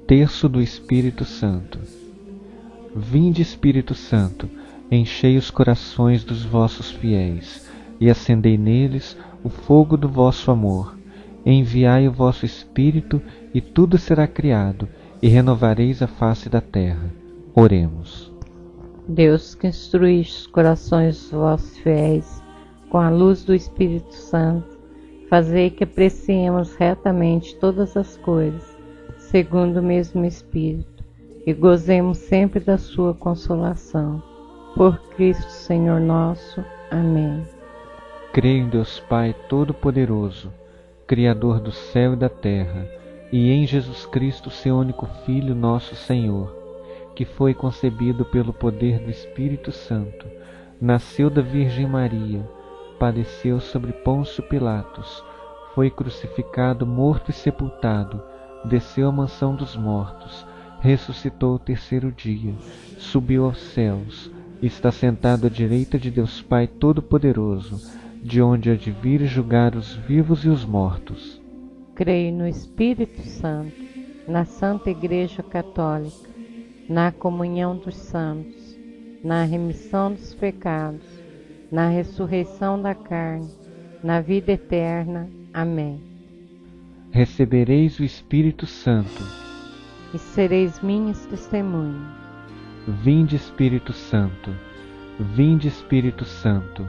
Terço do Espírito Santo. Vinde, Espírito Santo, enchei os corações dos vossos fiéis, e acendei neles o fogo do vosso amor. Enviai o vosso Espírito, e tudo será criado, e renovareis a face da terra. Oremos. Deus, que instruíste os corações dos vossos fiéis com a luz do Espírito Santo, fazei que apreciemos retamente todas as coisas, segundo o mesmo Espírito, e gozemos sempre da sua consolação. Por Cristo Senhor nosso. Amém. Creio em Deus Pai Todo-Poderoso, Criador do céu e da terra, e em Jesus Cristo, seu único Filho, nosso Senhor, que foi concebido pelo poder do Espírito Santo, nasceu da Virgem Maria, padeceu sobre Pôncio Pilatos, foi crucificado, morto e sepultado, desceu à mansão dos mortos, ressuscitou ao terceiro dia, subiu aos céus, está sentado à direita de Deus Pai Todo-Poderoso, de onde há de vir julgar os vivos e os mortos. Creio no Espírito Santo, na Santa Igreja Católica, na comunhão dos santos, na remissão dos pecados, na ressurreição da carne, na vida eterna. Amém. Recebereis o Espírito Santo, e sereis minhas testemunhas. Vinde, Espírito Santo, vinde, Espírito Santo,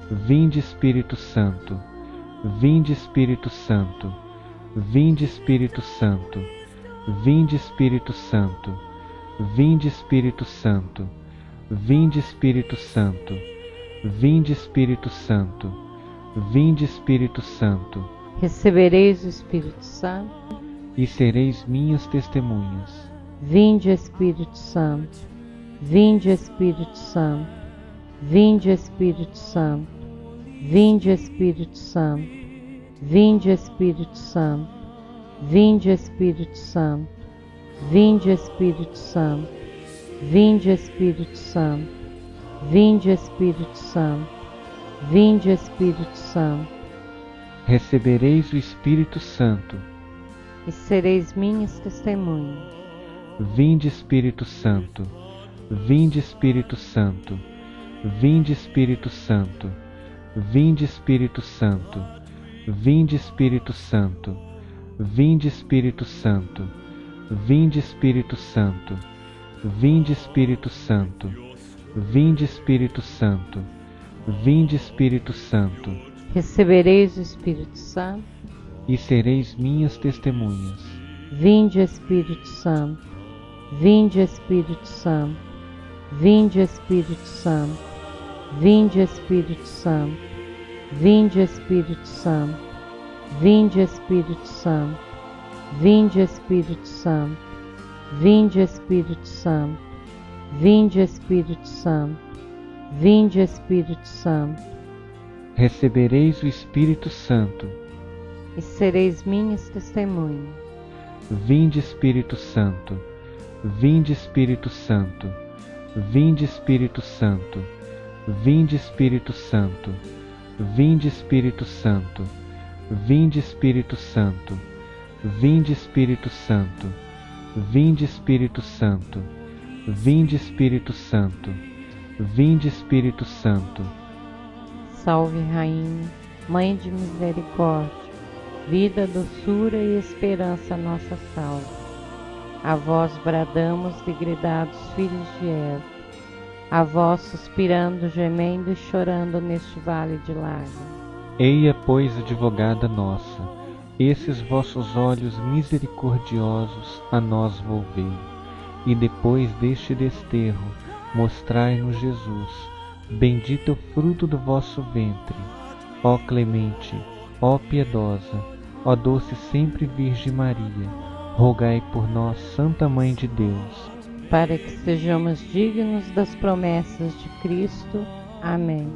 vinde, Espírito Santo, vinde, Espírito Santo, vinde, Espírito Santo, vinde, Espírito Santo, vinde, Espírito Santo, vinde, Espírito Santo, vinde, Espírito Santo, vinde, Espírito Santo. Recebereis o Espírito Santo, e sereis minhas testemunhas. Vinde, Espírito Santo, vinde, Espírito Santo, vinde, Espírito Santo, vinde, Espírito Santo, vinde, Espírito Santo, vinde, Espírito Santo, vinde, Espírito Santo, vinde, Espírito Santo, vinde, Espírito Santo, vinde, Espírito Santo. Recebereis o Espírito Santo, e sereis minhas testemunhas. Vinde, Espírito Santo, vinde, Espírito Santo, vinde, Espírito Santo, vinde, Espírito Santo, vinde, Espírito Santo, vinde, Espírito Santo, vinde, Espírito Santo, vinde, Espírito Santo, vinde, Espírito Santo, vinde, Espírito Santo. Recebereis o Espírito Santo, e sereis minhas testemunhas. Vinde, Espírito Santo, vinde, Espírito Santo, vinde, Espírito Santo, vinde, Espírito Santo, vinde, Espírito Santo, vinde, Espírito Santo, vinde, Espírito Santo, vinde, Espírito Santo, vinde, Espírito Santo, vinde, Espírito Santo. Recebereis o Espírito Santo, e sereis minhas testemunhas. Vinde, Espírito Santo, vinde, Espírito Santo, vinde, Espírito Santo, vinde, Espírito Santo, vinde, Espírito Santo, vinde, Espírito Santo, vinde, Espírito Santo, vinde, Espírito Santo, vinde, Espírito Santo, vinde, Espírito Santo. Salve, Rainha, Mãe de misericórdia, vida, doçura e esperança nossa salve. A vós bradamos, degredados filhos de Eva, a vós suspirando, gemendo e chorando neste vale de lágrimas. Eia, pois, advogada nossa, esses vossos olhos misericordiosos a nós volvei, e depois deste desterro mostrai-nos Jesus, bendito é o fruto do vosso ventre. Ó clemente, ó piedosa, ó doce sempre Virgem Maria, rogai por nós, Santa Mãe de Deus, para que sejamos dignos das promessas de Cristo. Amém.